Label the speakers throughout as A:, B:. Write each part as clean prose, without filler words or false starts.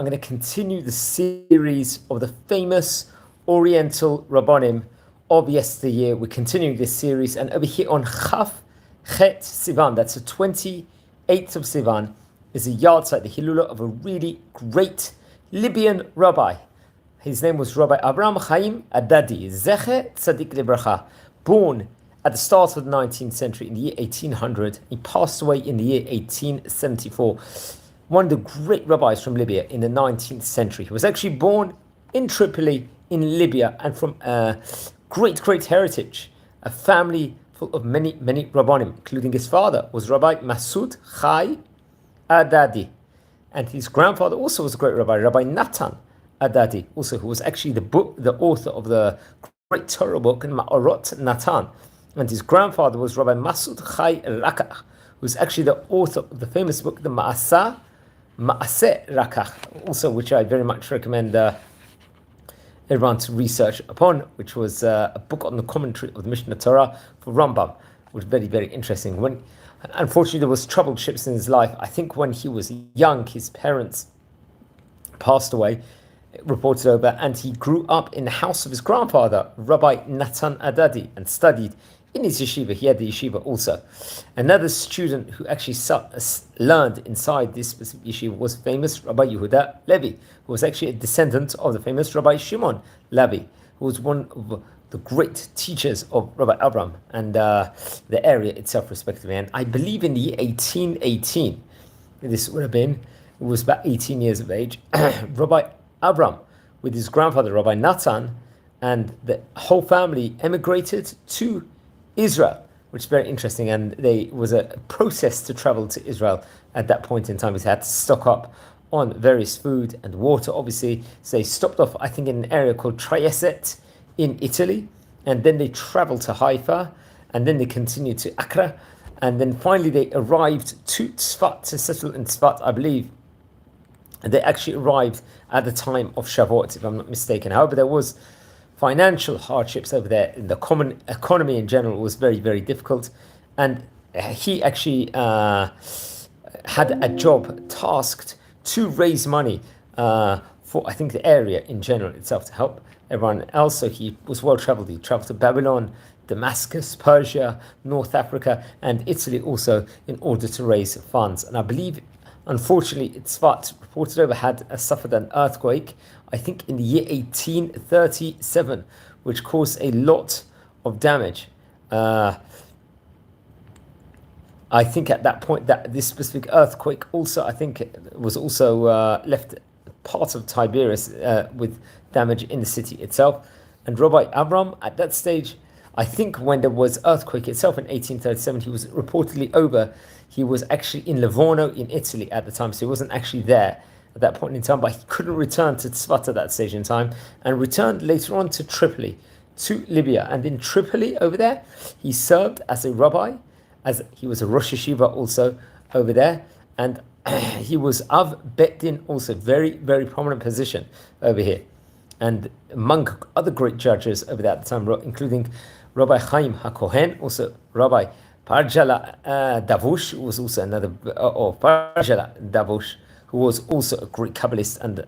A: I'm going to continue the series of the famous Oriental Rabbanim of yesteryear. We're continuing this series, and over here on Chaf Chet Sivan, that's the 28th of Sivan, is a yard site, the Hilula of a really great Libyan rabbi. His name was Rabbi Abraham Hayyim Adadi, Zeche Tzadik Libracha, born at the start of the 19th century in the year 1800. He passed away in the year 1874. One of the great rabbis from Libya in the 19th century. He was actually born in Tripoli in Libya and from a great heritage, a family full of many rabbanim, including his father was Rabbi Masud Chai Adadi, and his grandfather also was a great rabbi, Rabbi Natan Adadi, also who was actually the author of the great Torah book in Ma'orot Natan, and his grandfather was Rabbi Masud Chai Rakach, who was actually the author of the famous book, the Ma'aseh Rakach, also which I very much recommend everyone to research upon, which was a book on the commentary of the Mishnah Torah for Rambam, which was very interesting. When unfortunately there was troubled ships in his life, I think when he was young, his parents passed away, reported over, and he grew up in the house of his grandfather, Rabbi Natan Adadi, and studied in his yeshiva. He had the yeshiva also. Another student who actually learned inside this specific yeshiva was famous Rabbi Yehuda Levi, who was actually a descendant of the famous Rabbi Shimon Levi, who was one of the great teachers of Rabbi Abraham and the area itself, respectively. And I believe in the year 1818, this would have been, he was about 18 years of age, Rabbi Abraham, with his grandfather, Rabbi Natan, and the whole family emigrated to Israel, which is very interesting, and there was a process to travel to Israel at that point in time. They had to stock up on various food and water, obviously. So they stopped off, I think, in an area called Trieste in Italy, and then they traveled to Haifa, and then they continued to Accra, and then finally they arrived to Tzfat, to settle in Tzfat, I believe. And they actually arrived at the time of Shavuot, if I'm not mistaken. However, there was financial hardships over there, and the common economy in general was very difficult, and he actually had a job tasked to raise money for, I think, the area in general itself to help everyone else. So he was well traveled. He traveled to Babylon, Damascus, Persia, North Africa, and Italy also in order to raise funds. And I believe, unfortunately, Tzfat, reported over, had suffered an earthquake, I think in the year 1837, which caused a lot of damage. I think at that point that this specific earthquake also, I think, was also left part of Tiberias with damage in the city itself. And Rabbi Abraham, at that stage, I think when there was earthquake itself in 1837, he was reportedly over. He was actually in Livorno in Italy at the time, so he wasn't actually there at that point in time, but he couldn't return to Tzfat at that stage in time, and returned later on to Tripoli, to Libya. And in Tripoli over there, he served as a rabbi, as he was a Rosh Yeshiva also over there, and he was Av Bet Din, also very prominent position over here. And among other great judges over there at the time, including Rabbi Chaim HaKohen, also Rabbi Parjala Davush, who was also another, or Parjala Davush, who was also a great Kabbalist and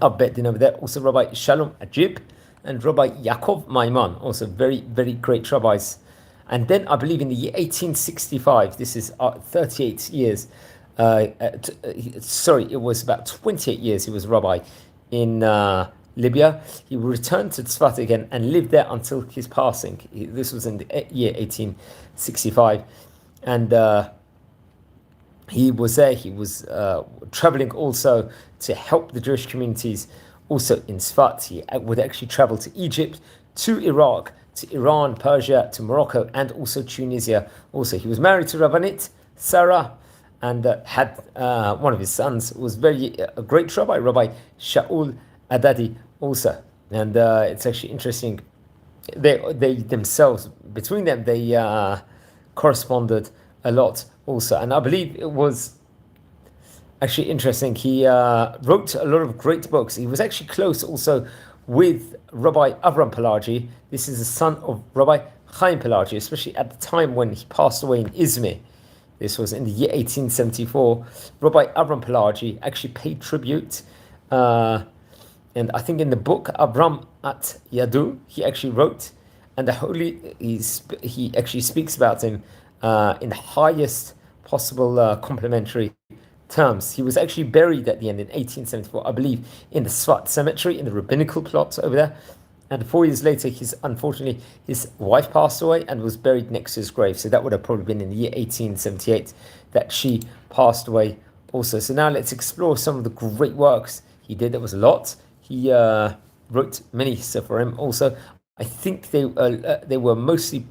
A: Av Bet Din over there. Also Rabbi Shalom Ajib and Rabbi Yaakov Maimon, also very great rabbis. And then I believe in the year 1865, this is 38 years, it was about 28 years he was rabbi in Libya. He returned to Tzfat again and lived there until his passing. This was in the year 1865. And he was there. He was traveling also to help the Jewish communities also in Tzfat. He would actually travel to Egypt, to Iraq, to Iran, Persia, to Morocco, and also Tunisia. Also, he was married to Rabbanit Sarah, and had one of his sons was a great rabbi, Rabbi Shaul Adadi also. And it's actually interesting. They themselves, between them, they corresponded a lot also. And I believe it was actually interesting. He wrote a lot of great books. He was actually close also with Rabbi Avram Pelagi. This is the son of Rabbi Chaim Pelagi, especially at the time when he passed away in Izmir This was in the year 1874. Rabbi Avraham Pelagi actually paid tribute. And I think in the book Avraham at Yadu, he actually wrote, and he actually speaks about him in the highest possible complimentary terms. He was actually buried at the end in 1874, I believe, in the Svat cemetery, in the rabbinical plot over there. And 4 years later, unfortunately, his wife passed away and was buried next to his grave. So that would have probably been in the year 1878 that she passed away also. So now let's explore some of the great works he did. There was a lot. He wrote many seforim also. I think they were mostly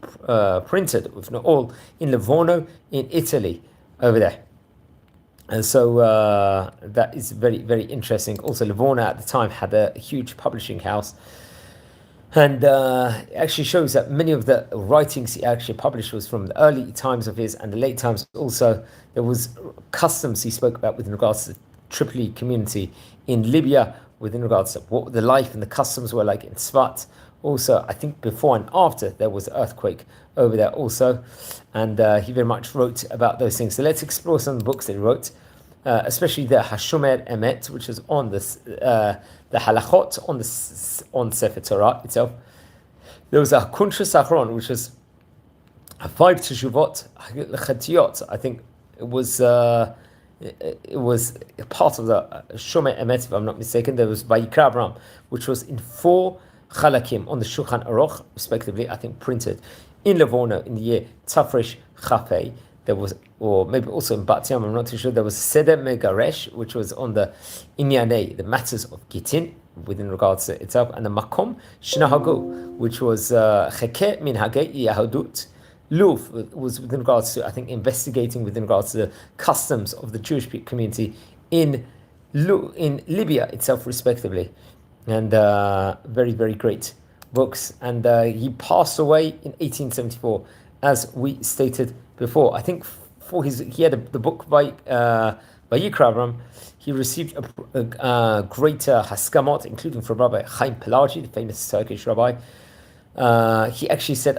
A: printed, if not all, in Livorno, in Italy, over there. And so that is very, very interesting. Also, Livorno at the time had a huge publishing house. And it actually shows that many of the writings he actually published was from the early times of his and the late times. Also, there was customs he spoke about with regards to the Tripoli community in Libya, within regards to what the life and the customs were like in Svat. Also, I think before and after there was an earthquake over there also. And he very much wrote about those things. So let's explore some of the books that he wrote, especially the Hashomer Emet, which is on this, the Halachot on Sefer Torah itself. There was a Kuntres Achron, which was 5 Teshuvot Chetiyot. I think it was part of the Shomer Emet, if I'm not mistaken. There was Vayikra Avraham, which was in 4 Chalakim on the Shulchan Aruch, respectively, I think printed in Livorno in the year Tafresh Chafei. There was, or maybe also in Bat Yam, I'm not too sure, there was Seder Megaresh, which was on the Inyanei, the matters of Gittin, within regards to itself, and the Makom Shnahagu, which was Cheke Minhagei Yahudut. Luf was within regards to, I think, investigating within regards to the customs of the Jewish community in Libya itself, respectively. And very, very great books. And he passed away in 1874, as we stated before. I think he had the book by Vayikra Avraham. He received a great haskamot, including from Rabbi Chaim Pelagi, the famous Turkish rabbi. He actually said,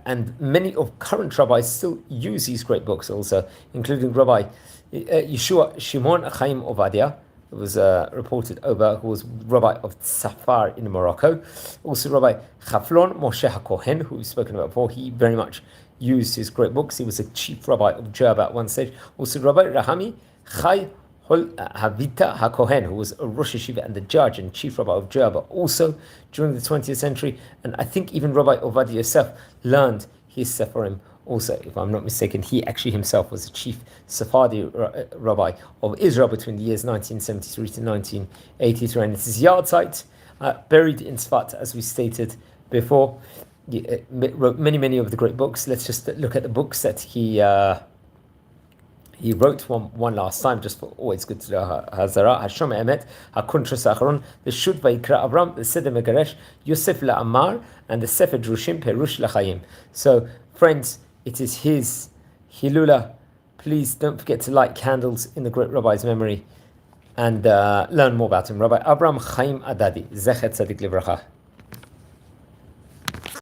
A: and many of current rabbis still use these great books also, including Rabbi Yeshua Shimon Chaim Ovadia, who was reported over, who was Rabbi of Safar in Morocco. Also Rabbi Chaflon Moshe HaKohen, who we've spoken about before. He very much used his great books. He was a chief rabbi of Jerba at one stage. Also Rabbi Rahami Chai Havita HaKohen, who was a Rosh Yeshiva and the judge and chief rabbi of Jerba, also during the 20th century. And I think even Rabbi Ovadia Yosef learned his Sepharim also, if I'm not mistaken. He actually himself was the chief Sephardi rabbi of Israel between the years 1973 to 1983. And it's his yard site, buried in Sfat, as we stated before. He wrote many of the great books. Let's just look at the books that he wrote one last time, just for always good to do Hazara. Hashomer Emet, HaKuntres Achron, the Shut Vayikra Avraham, the Seder Megaresh, Yosef LaAmar, and the Sefer Drushim Perush LaChaim. So, friends, it is his Hilula. Please don't forget to light candles in the great rabbi's memory and learn more about him. Rabbi Avraham Chaim Adadi, Zecher Tzadik Livracha.